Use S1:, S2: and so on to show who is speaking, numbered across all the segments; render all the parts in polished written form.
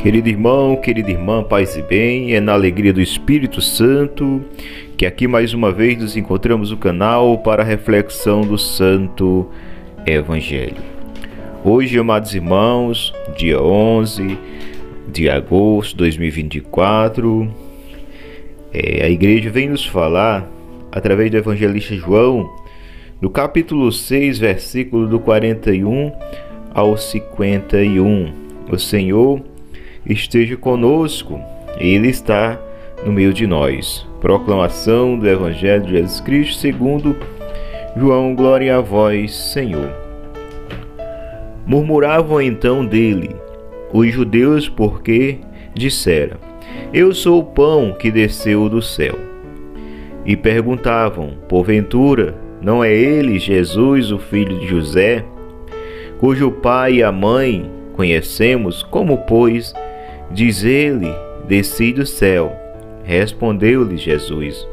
S1: Querido irmão, querida irmã, paz e bem, é na alegria do Espírito Santo que aqui mais uma vez nos encontramos no canal para a reflexão do Santo Evangelho. Hoje, amados irmãos, dia 11 de agosto de 2024, a igreja vem nos falar, através do evangelista João, no capítulo 6, versículo do 41 ao 51. O Senhor esteja conosco, Ele está no meio de nós. Proclamação do Evangelho de Jesus Cristo segundo João. Glória a vós, Senhor. Murmuravam então dele os judeus, porque dissera: Eu sou o pão que desceu do céu. E perguntavam: Porventura, não é ele Jesus, o filho de José, cujo pai e a mãe conhecemos? Como, pois, diz ele, desci do céu? Respondeu-lhe Jesus: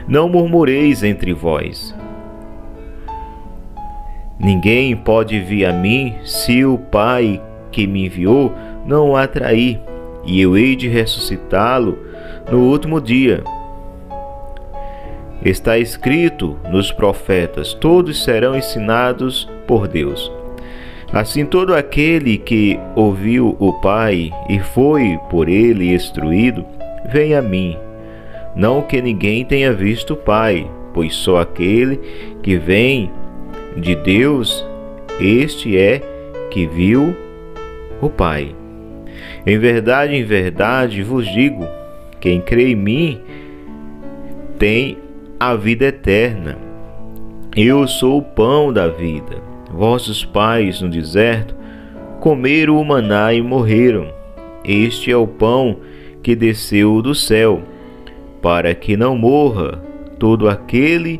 S1: Não murmureis entre vós. Ninguém pode vir a mim se o Pai que me enviou não o atrair, e eu hei de ressuscitá-lo no último dia. Está escrito nos profetas: todos serão ensinados por Deus. Assim, todo aquele que ouviu o Pai e foi por ele instruído, vem a mim. Não que ninguém tenha visto o Pai, pois só aquele que vem de Deus, este é que viu o Pai. Em verdade vos digo: quem crê em mim tem a vida eterna. Eu sou o pão da vida. Vossos pais no deserto comeram o maná e morreram. Este é o pão que desceu do céu, para que não morra todo aquele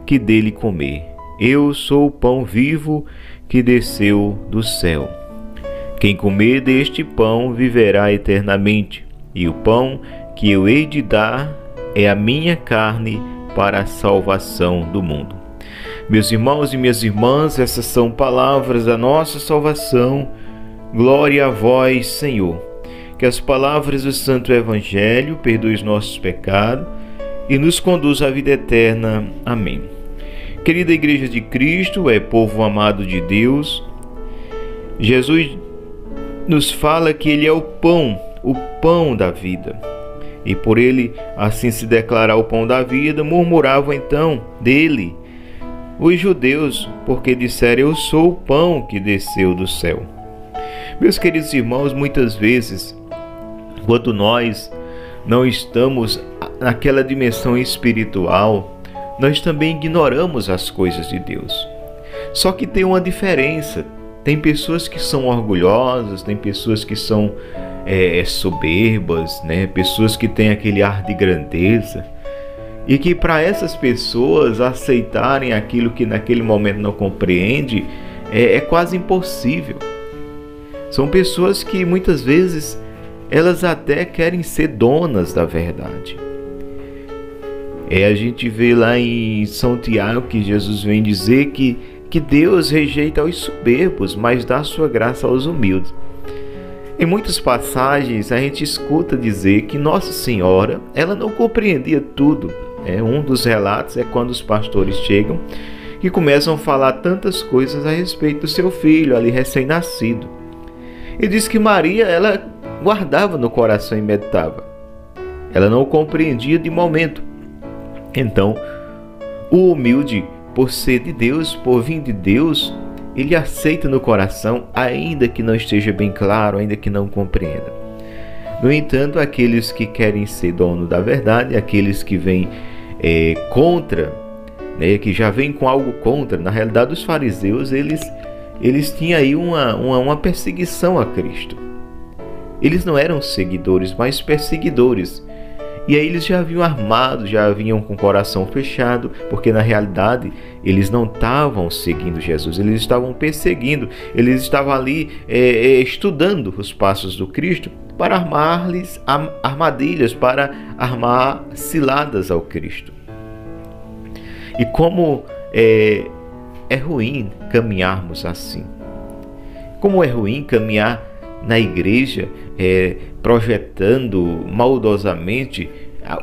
S1: que dele comer. Eu sou o pão vivo que desceu do céu. Quem comer deste pão viverá eternamente, e o pão que eu hei de dar é a minha carne para a salvação do mundo. Meus irmãos e minhas irmãs, essas são palavras da nossa salvação. Glória a vós, Senhor. Que as palavras do Santo Evangelho perdoem os nossos pecados e nos conduz à vida eterna. Amém. Querida Igreja de Cristo, povo amado de Deus, Jesus nos fala que Ele é o pão da vida. E por Ele assim se declarar o pão da vida, murmuravam então dele os judeus, porque disseram: Eu sou o pão que desceu do céu. Meus queridos irmãos, muitas vezes, quando nós não estamos naquela dimensão espiritual, nós também ignoramos as coisas de Deus. Só que tem uma diferença. Tem pessoas que são orgulhosas, tem pessoas que são soberbas, né? Pessoas que têm aquele ar de grandeza. E que para essas pessoas aceitarem aquilo que naquele momento não compreende é quase impossível. São pessoas que muitas vezes elas até querem ser donas da verdade. A gente vê lá em São Tiago que Jesus vem dizer que Deus rejeita os soberbos, mas dá sua graça aos humildes. Em muitas passagens a gente escuta dizer que Nossa Senhora ela não compreendia tudo. Um dos relatos é quando os pastores chegam e começam a falar tantas coisas a respeito do seu filho ali recém-nascido. E diz que Maria ela guardava no coração e meditava. Ela não compreendia de momento. Então, o humilde, por ser de Deus, por vir de Deus, ele aceita no coração, ainda que não esteja bem claro, ainda que não compreenda. No entanto, aqueles que querem ser dono da verdade, aqueles que vêm contra, que já vêm com algo contra, na realidade os fariseus, eles tinham aí uma perseguição a Cristo. Eles não eram seguidores, mas perseguidores. E aí eles já vinham armados, já vinham com o coração fechado, porque na realidade eles não estavam seguindo Jesus, eles estavam perseguindo, eles estavam ali estudando os passos do Cristo para armar-lhes armadilhas, para armar ciladas ao Cristo. E como é ruim caminharmos assim. Como é ruim caminhar na igreja, projetando maldosamente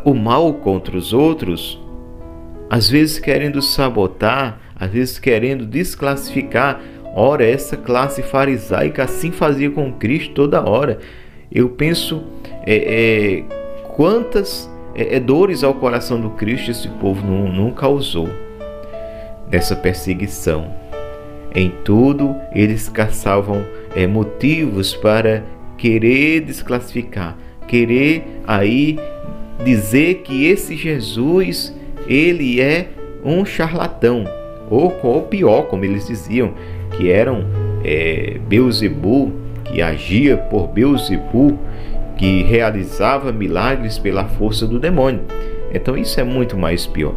S1: o mal contra os outros, às vezes querendo sabotar, às vezes querendo desclassificar. Ora, essa classe farisaica assim fazia com Cristo toda hora. Eu penso quantas dores ao coração do Cristo esse povo não causou nessa perseguição. Em tudo eles caçavam motivos para querer desclassificar, querer aí dizer que esse Jesus, ele é um charlatão, ou pior, como eles diziam, que eram Beelzebul, que agia por Beelzebul, que realizava milagres pela força do demônio. Então isso é muito mais pior.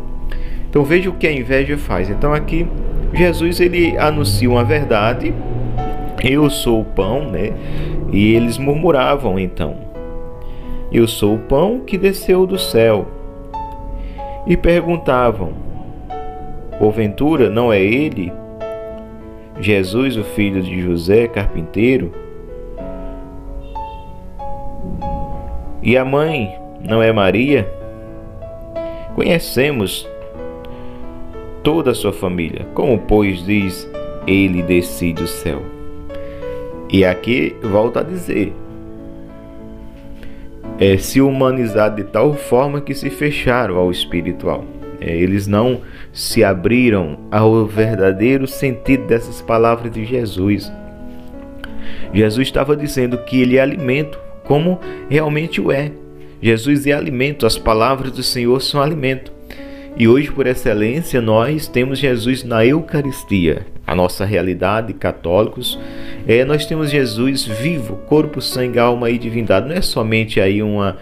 S1: Então veja o que a inveja faz. Então aqui Jesus, ele anuncia uma verdade: eu sou o pão, né? E eles murmuravam então: eu sou o pão que desceu do céu. E perguntavam: porventura não é ele, Jesus, o filho de José, carpinteiro? E a mãe não é Maria? Conhecemos toda a sua família. Como, pois, diz, ele desce do céu? E aqui volta a dizer: se humanizar de tal forma que se fecharam ao espiritual. Eles não se abriram ao verdadeiro sentido dessas palavras de Jesus. Jesus estava dizendo que ele é alimento, como realmente o é. Jesus é alimento, as palavras do Senhor são alimento. E hoje, por excelência, nós temos Jesus na Eucaristia. A nossa realidade, católicos, nós temos Jesus vivo, corpo, sangue, alma e divindade. Não é somente aí uma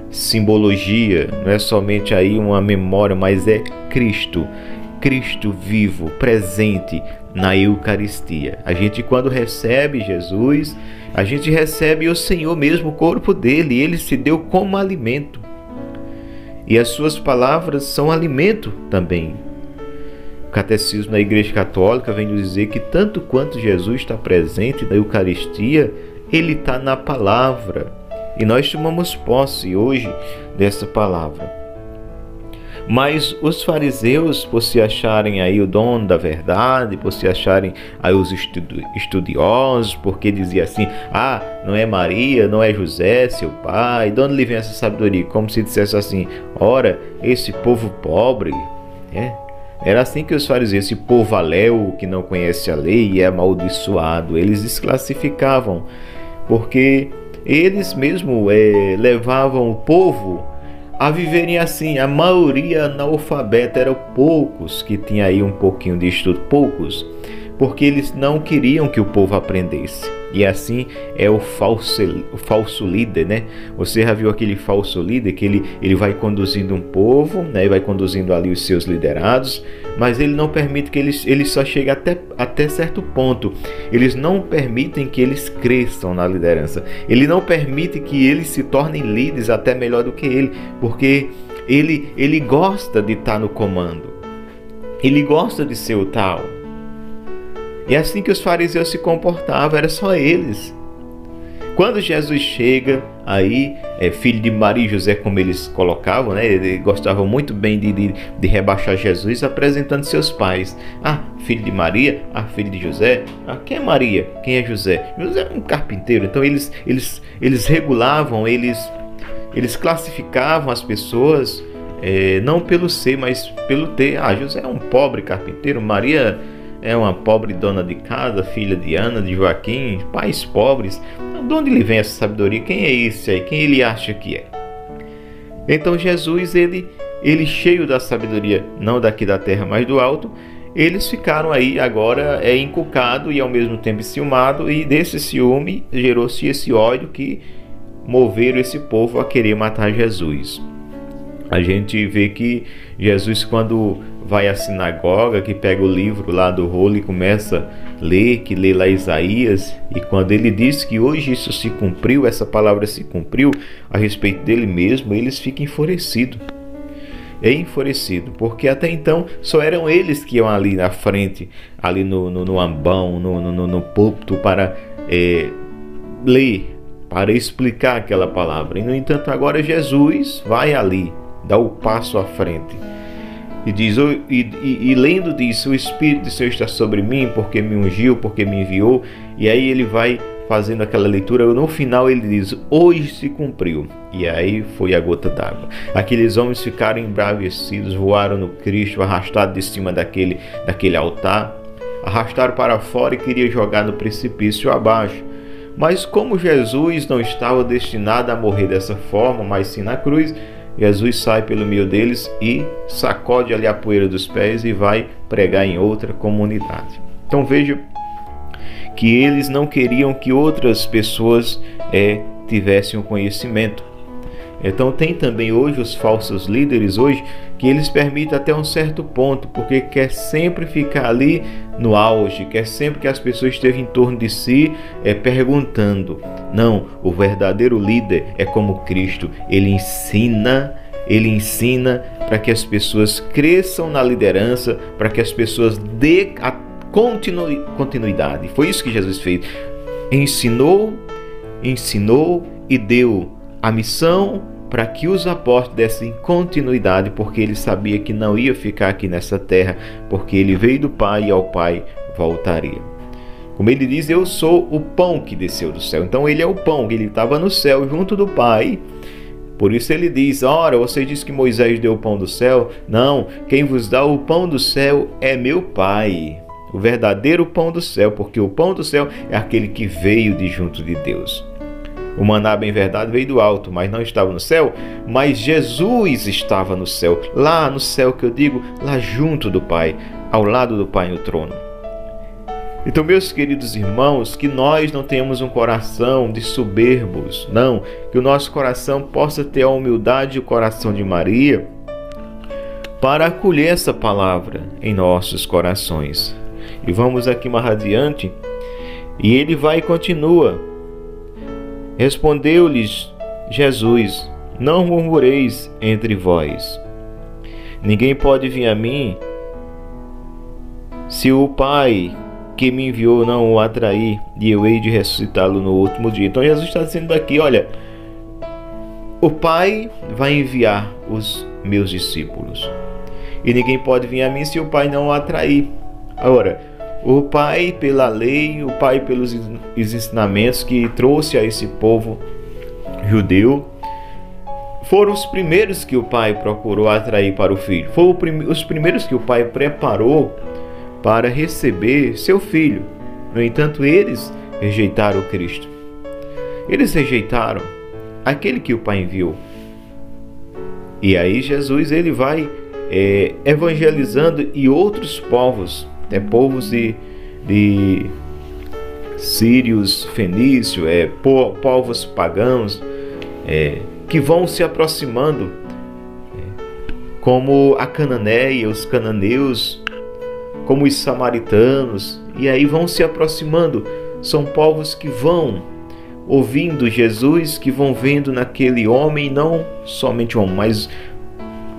S1: simbologia, não é somente aí uma memória, mas é Cristo. Cristo vivo, presente na Eucaristia. A gente, quando recebe Jesus, a gente recebe o Senhor mesmo, o corpo dele. Ele se deu como alimento. E as suas palavras são alimento também. O Catecismo da Igreja Católica vem nos dizer que tanto quanto Jesus está presente na Eucaristia, ele está na palavra. E nós tomamos posse hoje dessa palavra. Mas os fariseus, por se acharem aí o dono da verdade, por se acharem aí os estudiosos, porque dizia assim: não é Maria, não é José, seu pai, de onde lhe vem essa sabedoria? Como se dissesse assim: ora, esse povo pobre, Era assim que os fariseus, esse povo aléu que não conhece a lei e é amaldiçoado, eles desclassificavam, porque eles mesmo levavam o povo a viverem assim. A maioria analfabeta, eram poucos que tinham aí um pouquinho de estudo, poucos, porque eles não queriam que o povo aprendesse. E assim é o falso líder, né? Você já viu aquele falso líder que ele vai conduzindo um povo, né? Vai conduzindo ali os seus liderados, mas ele não permite que eles só cheguem até certo ponto. Eles não permitem que eles cresçam na liderança. Ele não permite que eles se tornem líderes até melhor do que ele, porque ele gosta de estar no comando. Ele gosta de ser o tal. E assim que os fariseus se comportavam, era só eles. Quando Jesus chega, aí filho de Maria e José, como eles colocavam, né? Eles gostavam muito bem de rebaixar Jesus, apresentando seus pais. Filho de Maria, filho de José. Quem é Maria? Quem é José? José é um carpinteiro. Então eles regulavam, eles classificavam as pessoas, não pelo ser, mas pelo ter. José é um pobre carpinteiro, Maria é uma pobre dona de casa, filha de Ana, de Joaquim, pais pobres. De onde lhe vem essa sabedoria? Quem é esse aí? Quem ele acha que é? Então Jesus, ele cheio da sabedoria, não daqui da terra, mas do alto, eles ficaram aí agora encucado e ao mesmo tempo enciumado, e desse ciúme gerou-se esse ódio que moveram esse povo a querer matar Jesus. A gente vê que Jesus, quando vai à sinagoga, que pega o livro lá do rolo e começa a ler, que lê lá Isaías, e quando ele diz que hoje isso se cumpriu, essa palavra se cumpriu a respeito dele mesmo, eles ficam enfurecidos. Enfurecido, porque até então só eram eles que iam ali na frente, ali no ambão, no púlpito, para ler, para explicar aquela palavra. E, no entanto, agora Jesus vai ali, dá o passo à frente. E diz, lendo diz, o Espírito do Senhor está sobre mim, porque me ungiu, porque me enviou. E aí ele vai fazendo aquela leitura. No final ele diz, hoje se cumpriu. E aí foi a gota d'água. Aqueles homens ficaram embravecidos, voaram no Cristo, arrastados de cima daquele altar, arrastaram para fora e queriam jogar no precipício abaixo. Mas como Jesus não estava destinado a morrer dessa forma, mas sim na cruz, Jesus sai pelo meio deles e sacode ali a poeira dos pés e vai pregar em outra comunidade. Então veja que eles não queriam que outras pessoas tivessem o conhecimento. Então tem também hoje os falsos líderes hoje que eles permitem até um certo ponto, porque quer sempre ficar ali no auge, quer sempre que as pessoas estejam em torno de si perguntando. Não, o verdadeiro líder é como Cristo, ele ensina para que as pessoas cresçam na liderança, para que as pessoas dê a continuidade. Foi isso que Jesus fez. Ensinou e deu a missão para que os apóstolos dessem continuidade, porque ele sabia que não ia ficar aqui nessa terra, porque ele veio do Pai e ao Pai voltaria. Como ele diz, eu sou o pão que desceu do céu. Então ele é o pão, ele estava no céu junto do Pai. Por isso ele diz, ora, você diz que Moisés deu o pão do céu? Não, quem vos dá o pão do céu é meu Pai, o verdadeiro pão do céu, porque o pão do céu é aquele que veio de junto de Deus. O maná, bem verdade, veio do alto, mas não estava no céu, mas Jesus estava no céu, lá no céu que eu digo, lá junto do Pai, ao lado do Pai no trono. Então, meus queridos irmãos, que nós não tenhamos um coração de soberbos, não, que o nosso coração possa ter a humildade e o coração de Maria para acolher essa palavra em nossos corações. E vamos aqui mais adiante, e ele vai e continua. Respondeu-lhes Jesus, não murmureis entre vós. Ninguém pode vir a mim se o Pai que me enviou não o atrair, e eu hei de ressuscitá-lo no último dia. Então Jesus está dizendo aqui, olha, o Pai vai enviar os meus discípulos. E ninguém pode vir a mim se o Pai não o atrair. Agora, o Pai pela lei, o Pai pelos ensinamentos que trouxe a esse povo judeu, foram os primeiros que o Pai procurou atrair para o Filho. Foram os primeiros que o Pai preparou para receber seu Filho. No entanto, eles rejeitaram o Cristo. Eles rejeitaram aquele que o Pai enviou. E aí Jesus ele vai evangelizando e outros povos, povos de sírios, fenícios, povos pagãos, que vão se aproximando, como a Cananéia, os cananeus, como os samaritanos, e aí vão se aproximando. São povos que vão ouvindo Jesus, que vão vendo naquele homem, não somente um homem, mas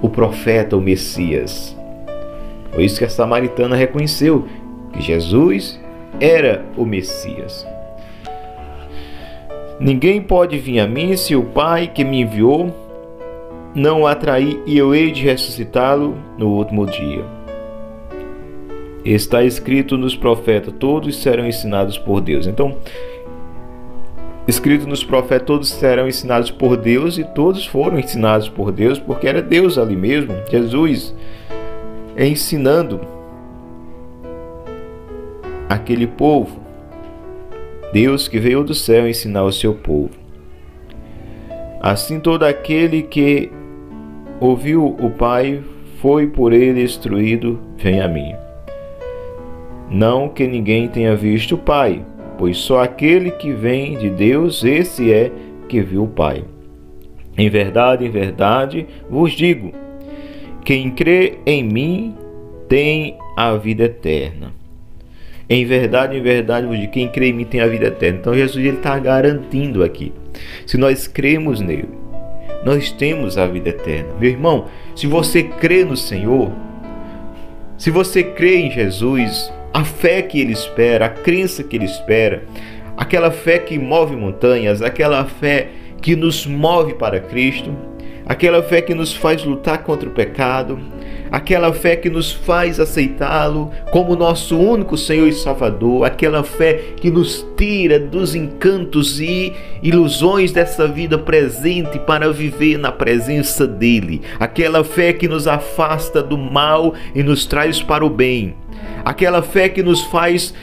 S1: o profeta, o Messias. Foi isso que a samaritana reconheceu, que Jesus era o Messias. Ninguém pode vir a mim se o Pai que me enviou não o atrair, e eu hei de ressuscitá-lo no último dia. Está escrito nos profetas, todos serão ensinados por Deus. Então, escrito nos profetas, todos serão ensinados por Deus, e todos foram ensinados por Deus, porque era Deus ali mesmo, Jesus, ensinando aquele povo. Deus que veio do céu ensinar o seu povo. Assim todo aquele que ouviu o Pai, foi por ele instruído, vem a mim. Não que ninguém tenha visto o Pai, pois só aquele que vem de Deus, esse é que viu o Pai. Em verdade vos digo, quem crê em mim tem a vida eterna. Em verdade vos digo, quem crê em mim tem a vida eterna. Então Jesus está garantindo aqui. Se nós cremos nele, nós temos a vida eterna. Meu irmão, se você crê no Senhor, se você crê em Jesus, a fé que ele espera, a crença que ele espera, aquela fé que move montanhas, aquela fé que nos move para Cristo, aquela fé que nos faz lutar contra o pecado, aquela fé que nos faz aceitá-lo como nosso único Senhor e Salvador, aquela fé que nos tira dos encantos e ilusões dessa vida presente para viver na presença dele, aquela fé que nos afasta do mal e nos traz para o bem, aquela fé que nos faz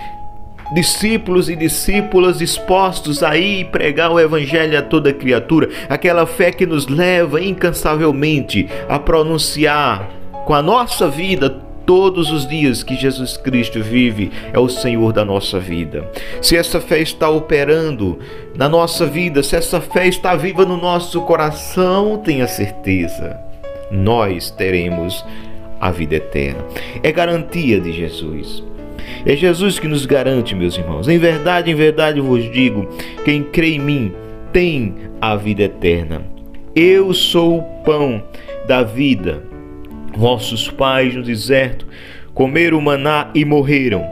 S1: discípulos e discípulas dispostos a ir pregar o Evangelho a toda criatura, aquela fé que nos leva incansavelmente a pronunciar com a nossa vida todos os dias que Jesus Cristo vive, é o Senhor da nossa vida. Se essa fé está operando na nossa vida, se essa fé está viva no nosso coração, tenha certeza, nós teremos a vida eterna. É garantia de Jesus. É Jesus que nos garante, meus irmãos. Em verdade vos digo, quem crê em mim tem a vida eterna. Eu sou o pão da vida. Vossos pais no deserto comeram o maná e morreram.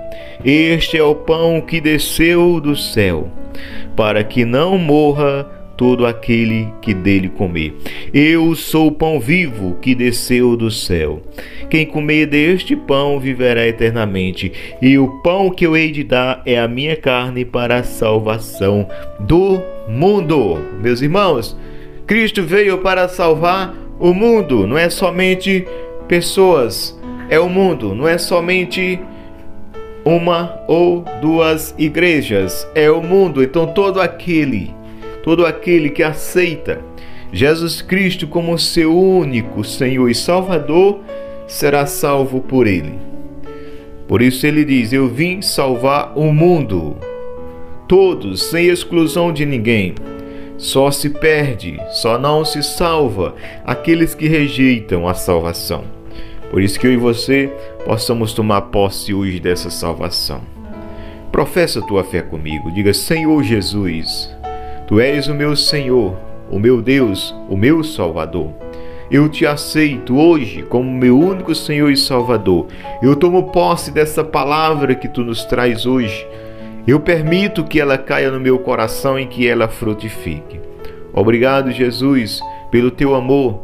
S1: Este é o pão que desceu do céu, para que não morra todo aquele que dele comer. Eu sou o pão vivo que desceu do céu. Quem comer deste pão viverá eternamente, e o pão que eu hei de dar é a minha carne para a salvação do mundo. Meus irmãos, Cristo veio para salvar o mundo, não é somente pessoas, é o mundo, não é somente uma ou duas igrejas, é o mundo. Então todo aquele que aceita Jesus Cristo como seu único Senhor e Salvador será salvo por ele. Por isso ele diz: eu vim salvar o mundo. Todos, sem exclusão de ninguém. Só se perde, só não se salva aqueles que rejeitam a salvação. Por isso que eu e você possamos tomar posse hoje dessa salvação. Professa a tua fé comigo. Diga: Senhor Jesus, Tu és o meu Senhor, o meu Deus, o meu Salvador. Eu te aceito hoje como meu único Senhor e Salvador. Eu tomo posse dessa palavra que Tu nos traz hoje. Eu permito que ela caia no meu coração e que ela frutifique. Obrigado, Jesus, pelo Teu amor.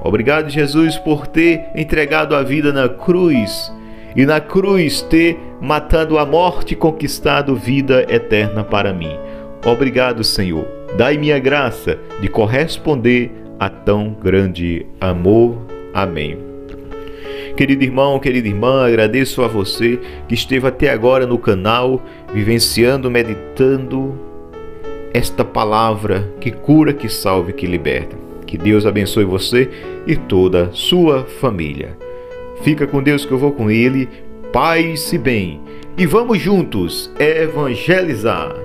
S1: Obrigado, Jesus, por ter entregado a vida na cruz e na cruz ter matado a morte e conquistado vida eterna para mim. Obrigado, Senhor. Dai-me a graça de corresponder a tão grande amor. Amém. Querido irmão, querida irmã, agradeço a você que esteve até agora no canal, vivenciando, meditando esta palavra que cura, que salve, que liberta. Que Deus abençoe você e toda a sua família. Fica com Deus que eu vou com Ele. Paz e bem. E vamos juntos evangelizar.